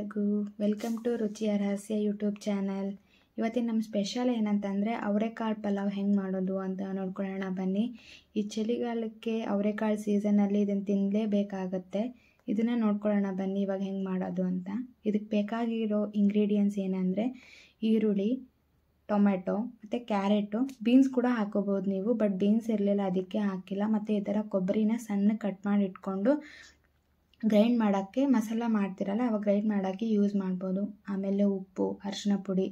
ಎಲ್ಲರಿಗೂ welcome to ರುಚಿಯ ರಹಸ್ಯ ಯೂಟ್ಯೂಬ್ ಚಾನಲ್. ಇವತ್ತಿನ ನಮ್ಮ ಸ್ಪೆಷಲ್ ಏನಂತಂದರೆ ಅವರೆಕಾಳು ಪಲಾವ್ ಹೆಂಗೆ ಮಾಡೋದು ಅಂತ ನೋಡ್ಕೊಳ್ಳೋಣ ಬನ್ನಿ. ಈ ಚಳಿಗಾಲಕ್ಕೆ ಅವರೆಕಾಳು ಸೀಸನಲ್ಲಿ ಇದನ್ನು ತಿನ್ನಲೇಬೇಕಾಗತ್ತೆ. ಇದನ್ನು ನೋಡ್ಕೊಳ್ಳೋಣ ಬನ್ನಿ ಇವಾಗ ಹೆಂಗೆ ಮಾಡೋದು ಅಂತ. ಇದಕ್ಕೆ ಬೇಕಾಗಿರೋ ಇಂಗ್ರೀಡಿಯೆಂಟ್ಸ್ ಏನಂದರೆ ಈರುಳ್ಳಿ, ಟೊಮೆಟೊ ಮತ್ತು ಕ್ಯಾರೆಟು, ಬೀನ್ಸ್ ಕೂಡ ಹಾಕೋಬೋದು ನೀವು, ಬಟ್ ಬೀನ್ಸ್ ಇರಲಿಲ್ಲ ಅದಕ್ಕೆ ಹಾಕಿಲ್ಲ. ಮತ್ತು ಈ ಥರ ಕೊಬ್ಬರಿನ ಸಣ್ಣ ಕಟ್ ಮಾಡಿ ಇಟ್ಕೊಂಡು ಗ್ರೈಂಡ್ ಮಾಡೋಕ್ಕೆ ಮಸಾಲ ಮಾಡ್ತಿರಲ್ಲ ಅವಾಗ ಗ್ರೈಂಡ್ ಮಾಡೋಕ್ಕೆ ಯೂಸ್ ಮಾಡ್ಬೋದು. ಆಮೇಲೆ ಉಪ್ಪು, ಅರಿಶಿನ ಪುಡಿ,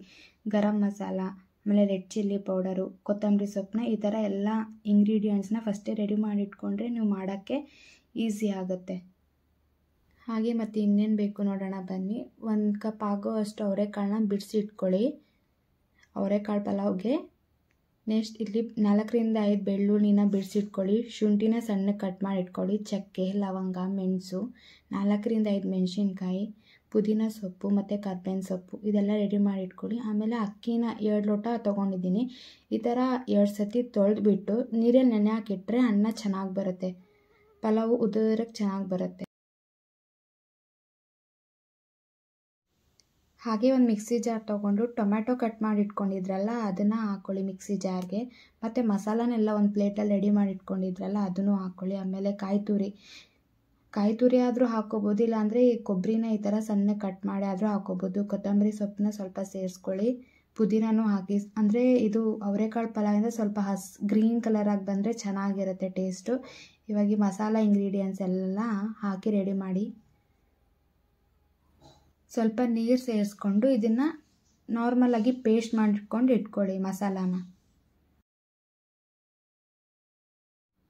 ಗರಂ ಮಸಾಲ, ಆಮೇಲೆ ರೆಡ್ ಚಿಲ್ಲಿ ಪೌಡರು, ಕೊತ್ತಂಬರಿ ಸೊಪ್ಪನ್ನ, ಈ ಥರ ಎಲ್ಲ ಇಂಗ್ರೀಡಿಯೆಂಟ್ಸ್ನ ಫಸ್ಟೇ ರೆಡಿ ಮಾಡಿ ಇಟ್ಕೊಂಡ್ರೆ ನೀವು ಮಾಡೋಕ್ಕೆ ಈಸಿ ಆಗುತ್ತೆ. ಹಾಗೆ ಮತ್ತು ಇನ್ನೇನು ಬೇಕು ನೋಡೋಣ ಬನ್ನಿ. 1 ಕಪ್ ಆಗೋ ಅಷ್ಟು ಅವರೆಕಾಳನ್ನ ಬಿಡಿಸಿ ಇಟ್ಕೊಳ್ಳಿ ಅವರೆಕಾಳು ಪಲಾವ್ಗೆ. ನೆಕ್ಸ್ಟ್ ಇಲ್ಲಿ 4 ರಿಂದ 5 ಬೆಳ್ಳುಳ್ಳಿನ ಬಿಡಿಸಿಟ್ಕೊಳ್ಳಿ. ಶುಂಠಿನ ಸಣ್ಣ ಕಟ್ ಮಾಡಿ ಇಟ್ಕೊಳ್ಳಿ. ಚಕ್ಕೆ, ಲವಂಗ, ಮೆಣಸು, 4 ರಿಂದ 5 ಮೆಣಸಿನ್ಕಾಯಿ, ಪುದೀನ ಸೊಪ್ಪು ಮತ್ತು ಕರ್ಬೇವಿನ ಸೊಪ್ಪು ಇದೆಲ್ಲ ರೆಡಿ ಮಾಡಿ ಇಟ್ಕೊಳ್ಳಿ. ಆಮೇಲೆ ಅಕ್ಕಿನ 2 ಲೋಟ ತೊಗೊಂಡಿದ್ದೀನಿ. ಈ ಥರ 2 ಸತಿ ತೊಳೆದ್ಬಿಟ್ಟು ನೀರಲ್ಲಿ ನೆನೆ ಹಾಕಿಟ್ರೆ ಅನ್ನ ಚೆನ್ನಾಗಿ ಬರುತ್ತೆ, ಪಲಾವು ಉದುರಕ್ಕೆ ಚೆನ್ನಾಗಿ ಬರುತ್ತೆ. ಹಾಗೆ ಒಂದು ಮಿಕ್ಸಿ ಜಾರ್ ತೊಗೊಂಡು ಟೊಮ್ಯಾಟೊ ಕಟ್ ಮಾಡಿ ಇಟ್ಕೊಂಡಿದ್ರಲ್ಲ ಅದನ್ನು ಹಾಕ್ಕೊಳ್ಳಿ ಮಿಕ್ಸಿ ಜಾರ್ಗೆ. ಮತ್ತು ಮಸಾಲನೆಲ್ಲ ಒಂದು ಪ್ಲೇಟಲ್ಲಿ ರೆಡಿ ಮಾಡಿ ಇಟ್ಕೊಂಡಿದ್ರಲ್ಲ ಅದನ್ನು ಹಾಕ್ಕೊಳ್ಳಿ. ಆಮೇಲೆ ಕಾಯಿ ತುರಿ ಆದರೂ ಹಾಕ್ಕೋಬೋದು, ಇಲ್ಲಾಂದರೆ ಈ ಕೊಬ್ಬರಿನ ಈ ಥರ ಸಣ್ಣ ಕಟ್ ಮಾಡಿ ಆದರೂ ಹಾಕ್ಕೋಬೋದು. ಕೊತ್ತಂಬರಿ ಸೊಪ್ಪನ್ನ ಸ್ವಲ್ಪ ಸೇರಿಸ್ಕೊಳ್ಳಿ, ಪುದೀನೂ ಹಾಕಿ. ಅಂದರೆ ಇದು ಅವರೆಕಾಳು ಪಲಾವಿಂದ ಸ್ವಲ್ಪ ಗ್ರೀನ್ ಕಲರಾಗಿ ಬಂದರೆ ಚೆನ್ನಾಗಿರುತ್ತೆ ಟೇಸ್ಟು. ಇವಾಗ ಈ ಮಸಾಲ ಇಂಗ್ರೀಡಿಯೆಂಟ್ಸ್ ಎಲ್ಲ ಹಾಕಿ ರೆಡಿ ಮಾಡಿ ಸ್ವಲ್ಪ ನೀರು ಸೇರಿಸ್ಕೊಂಡು ಇದನ್ನು ನಾರ್ಮಲಾಗಿ ಪೇಸ್ಟ್ ಮಾಡಿಟ್ಕೊಂಡು ಇಟ್ಕೊಳ್ಳಿ ಮಸಾಲಾನ.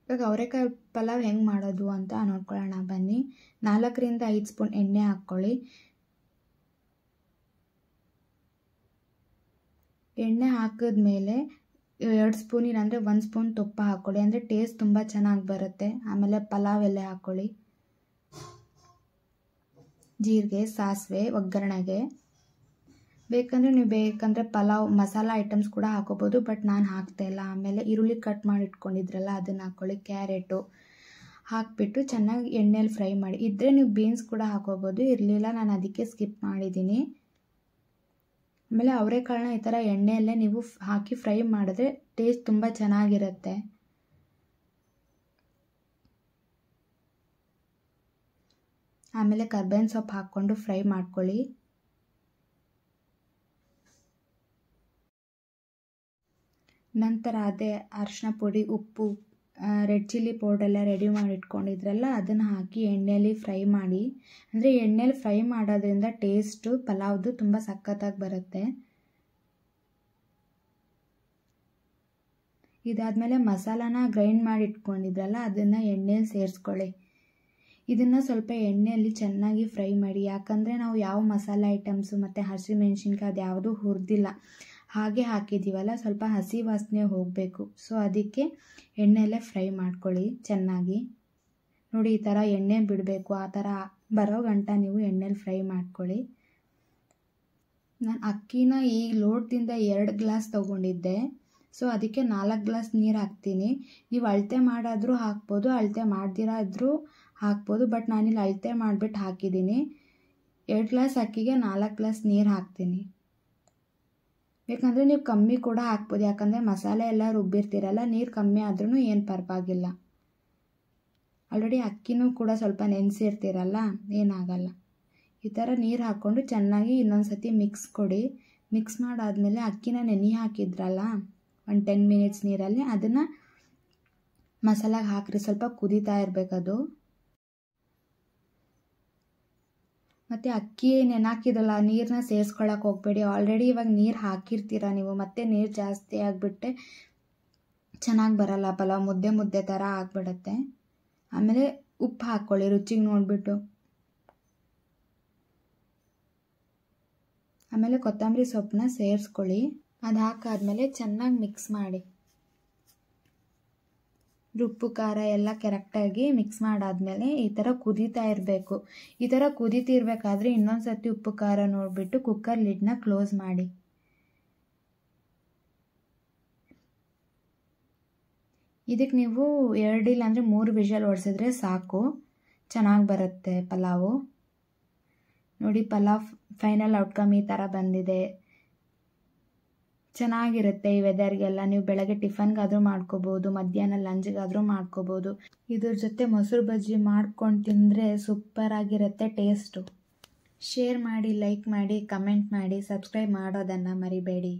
ಇವಾಗ ಅವರೆಕಾಳು ಪಲಾವ್ ಹೆಂಗೆ ಮಾಡೋದು ಅಂತ ನೋಡ್ಕೊಳ್ಳೋಣ ಬನ್ನಿ. 4 ರಿಂದ 5 ಸ್ಪೂನ್ ಎಣ್ಣೆ ಹಾಕ್ಕೊಳ್ಳಿ. ಎಣ್ಣೆ ಹಾಕಿದ್ಮೇಲೆ 2 ಸ್ಪೂನ್ ಇಲ್ಲಾಂದರೆ 1 ಸ್ಪೂನ್ ತುಪ್ಪ ಹಾಕ್ಕೊಳ್ಳಿ, ಅಂದರೆ ಟೇಸ್ಟ್ ತುಂಬ ಚೆನ್ನಾಗಿ ಬರುತ್ತೆ. ಆಮೇಲೆ ಪಲಾವ್ ಎಲೆ ಹಾಕ್ಕೊಳ್ಳಿ, ಜೀರಿಗೆ, ಸಾಸಿವೆ ಒಗ್ಗರಣೆಗೆ. ಬೇಕಂದರೆ ಪಲಾವ್ ಮಸಾಲ ಐಟಮ್ಸ್ ಕೂಡ ಹಾಕೋಬೋದು, ಬಟ್ ನಾನು ಹಾಕ್ತಾಯಿಲ್ಲ. ಆಮೇಲೆ ಈರುಳ್ಳಿ ಕಟ್ ಮಾಡಿ ಇಟ್ಕೊಂಡಿದ್ರಲ್ಲ ಅದನ್ನು ಹಾಕ್ಕೊಳ್ಳಿ, ಕ್ಯಾರೆಟು ಹಾಕಿಬಿಟ್ಟು ಚೆನ್ನಾಗಿ ಎಣ್ಣೆಯಲ್ಲಿ ಫ್ರೈ ಮಾಡಿ. ಇದ್ದರೆ ನೀವು ಬೀನ್ಸ್ ಕೂಡ ಹಾಕೋಬೋದು, ಇರಲಿಲ್ಲ ನಾನು ಅದಕ್ಕೆ ಸ್ಕಿಪ್ ಮಾಡಿದ್ದೀನಿ. ಆಮೇಲೆ ಅವರೆಕಾಳನ್ನ ಈ ಥರ ಎಣ್ಣೆಯಲ್ಲೇ ನೀವು ಹಾಕಿ ಫ್ರೈ ಮಾಡಿದ್ರೆ ಟೇಸ್ಟ್ ತುಂಬ ಚೆನ್ನಾಗಿರುತ್ತೆ. ಆಮೇಲೆ ಕರ್ಬೇವಿನ ಸೊಪ್ಪು ಹಾಕ್ಕೊಂಡು ಫ್ರೈ ಮಾಡ್ಕೊಳ್ಳಿ. ನಂತರ ಅದೇ ಅರಿಶಿನ ಪುಡಿ, ಉಪ್ಪು, ರೆಡ್ ಚಿಲ್ಲಿ ಪೌಡರೆಲ್ಲ ರೆಡಿ ಮಾಡಿ ಇಟ್ಕೊಂಡಿದ್ರಲ್ಲ ಅದನ್ನು ಹಾಕಿ ಎಣ್ಣೆಯಲ್ಲಿ ಫ್ರೈ ಮಾಡಿ. ಅಂದರೆ ಎಣ್ಣೆಯಲ್ಲಿ ಫ್ರೈ ಮಾಡೋದ್ರಿಂದ ಟೇಸ್ಟು ಪಲಾವ್ದು ತುಂಬ ಸಖತ್ತಾಗಿ ಬರುತ್ತೆ. ಇದಾದಮೇಲೆ ಮಸಾಲಾನ ಗ್ರೈಂಡ್ ಮಾಡಿ ಇಟ್ಕೊಂಡಿದ್ರಲ್ಲ ಅದನ್ನು ಎಣ್ಣೆಯಲ್ಲಿ ಸೇರಿಸ್ಕೊಳ್ಳಿ. ಇದನ್ನು ಸ್ವಲ್ಪ ಎಣ್ಣೆಯಲ್ಲಿ ಚೆನ್ನಾಗಿ ಫ್ರೈ ಮಾಡಿ, ಯಾಕಂದರೆ ನಾವು ಯಾವ ಮಸಾಲೆ ಐಟಮ್ಸು ಮತ್ತು ಹಸಿಮೆಣ್ಸಿನ್ಕಾಯಿ ಅದು ಯಾವುದೂ ಹುರಿದಿಲ್ಲ, ಹಾಗೆ ಹಾಕಿದ್ದೀವಲ್ಲ, ಸ್ವಲ್ಪ ಹಸಿ ವಾಸನೆ ಹೋಗಬೇಕು. ಸೊ ಅದಕ್ಕೆ ಎಣ್ಣೆಯಲ್ಲೇ ಫ್ರೈ ಮಾಡ್ಕೊಳ್ಳಿ ಚೆನ್ನಾಗಿ. ನೋಡಿ ಈ ಥರ ಎಣ್ಣೆ ಬಿಡಬೇಕು, ಆ ಥರ ಬರೋ ಗಂಟ ನೀವು ಎಣ್ಣೆಲಿ ಫ್ರೈ ಮಾಡ್ಕೊಳ್ಳಿ. ನಾನು ಅಕ್ಕಿನ ಈ ಲೋಟದಿಂದ 2 ಗ್ಲಾಸ್ ತೊಗೊಂಡಿದ್ದೆ, ಸೊ ಅದಕ್ಕೆ 4 ಗ್ಲಾಸ್ ನೀರು ಹಾಕ್ತೀನಿ. ನೀವು ಅಳತೆ ಮಾಡಾದರೂ ಹಾಕ್ಬೋದು, ಅಳತೆ ಮಾಡ್ದಿರ ಇದ್ದರೂ ಹಾಕ್ಬೋದು, ಬಟ್ ನಾನಿಲ್ಲಿ ಅಳತೆ ಮಾಡಿಬಿಟ್ಟು ಹಾಕಿದ್ದೀನಿ. 2 ಗ್ಲಾಸ್ ಅಕ್ಕಿಗೆ 4 ಗ್ಲಾಸ್ ನೀರು ಹಾಕ್ತೀನಿ. ಬೇಕಂದರೆ ನೀವು ಕಮ್ಮಿ ಕೂಡ ಹಾಕ್ಬೋದು, ಯಾಕಂದರೆ ಮಸಾಲೆ ಎಲ್ಲ ರುಬ್ಬಿರ್ತೀರಲ್ಲ, ನೀರು ಕಮ್ಮಿ ಆದ್ರೂ ಏನು ಪರವಾಗಿಲ್ಲ. ಆಲ್ರೆಡಿ ಅಕ್ಕಿನೂ ಕೂಡ ಸ್ವಲ್ಪ ನೆನೆಸಿರ್ತೀರಲ್ಲ, ಏನಾಗಲ್ಲ. ಈ ಥರ ನೀರು ಹಾಕ್ಕೊಂಡು ಚೆನ್ನಾಗಿ ಇನ್ನೊಂದು ಸತಿ ಮಿಕ್ಸ್ ಕೊಡಿ. ಮಿಕ್ಸ್ ಮಾಡಾದಮೇಲೆ ಅಕ್ಕಿನ ನೆನೆ ಹಾಕಿದ್ರಲ್ಲ ಒಂದು 10 ಮಿನಿಟ್ಸ್ ನೀರಲ್ಲಿ, ಅದನ್ನು ಮಸಾಲಾಗೆ ಹಾಕ್ರಿ. ಸ್ವಲ್ಪ ಕುದೀತಾ ಇರಬೇಕದು. ಮತ್ತು ಅಕ್ಕಿ ನೆನಾಕಿದಲ್ಲ ನೀರನ್ನ ಸೇರಿಸ್ಕೊಳಕ್ಕೆ ಹೋಗಬೇಡಿ. ಆಲ್ರೆಡಿ ಇವಾಗ ನೀರು ಹಾಕಿರ್ತೀರ ನೀವು, ಮತ್ತೆ ನೀರು ಜಾಸ್ತಿ ಆಗಿಬಿಟ್ಟೆ ಚೆನ್ನಾಗಿ ಬರಲ್ಲ ಪಲಾವ್, ಮುದ್ದೆ ಥರ ಆಗಿಬಿಡುತ್ತೆ. ಆಮೇಲೆ ಉಪ್ಪು ಹಾಕ್ಕೊಳ್ಳಿ ರುಚಿಗೆ ನೋಡಿಬಿಟ್ಟು. ಆಮೇಲೆ ಕೊತ್ತಂಬರಿ ಸೊಪ್ಪನ್ನ ಸೇರಿಸ್ಕೊಳ್ಳಿ. ಅದು ಹಾಕಾದ್ಮೇಲೆ ಚೆನ್ನಾಗಿ ಮಿಕ್ಸ್ ಮಾಡಿ. ಉಪ್ಪು ಖಾರ ಎಲ್ಲ ಕರೆಕ್ಟಾಗಿ ಮಿಕ್ಸ್ ಮಾಡಾದ್ಮೇಲೆ ಈ ಥರ ಕುದೀತಾ ಇರಬೇಕು. ಈ ಥರ ಕುದೀತಿರ್ಬೇಕಾದ್ರೆ ಇನ್ನೊಂದು ಸರ್ತಿ ಉಪ್ಪು ಖಾರ ನೋಡಿಬಿಟ್ಟು ಕುಕ್ಕರ್ ಲಿಡ್ನ ಕ್ಲೋಸ್ ಮಾಡಿ. ಇದಕ್ಕೆ ನೀವು 2 ಇಲ್ಲಾಂದರೆ 3 ವಿಷಲ್ ಹೊಡೆಸಿದ್ರೆ ಸಾಕು, ಚೆನ್ನಾಗಿ ಬರುತ್ತೆ ಪಲಾವು. ನೋಡಿ ಪಲಾವ್ ಫೈನಲ್ ಔಟ್ಕಮ್ ಈ ಥರ ಬಂದಿದೆ. ಚೆನ್ನಾಗಿರುತ್ತೆ ಈ ವೆದರ್ಗೆಲ್ಲ. ನೀವು ಬೆಳಗ್ಗೆ ಟಿಫನ್ಗಾದರೂ ಮಾಡ್ಕೋಬೋದು, ಮಧ್ಯಾಹ್ನ ಲಂಚ್ಗಾದರೂ ಮಾಡ್ಕೋಬೋದು. ಇದ್ರ ಜೊತೆ ಮೊಸರು ಬಜ್ಜಿ ಮಾಡ್ಕೊಂಡು ತಿಂದರೆ ಸೂಪರಾಗಿರುತ್ತೆ ಟೇಸ್ಟು. ಶೇರ್ ಮಾಡಿ, ಲೈಕ್ ಮಾಡಿ, ಕಮೆಂಟ್ ಮಾಡಿ, ಸಬ್ಸ್ಕ್ರೈಬ್ ಮಾಡೋದನ್ನು ಮರಿಬೇಡಿ.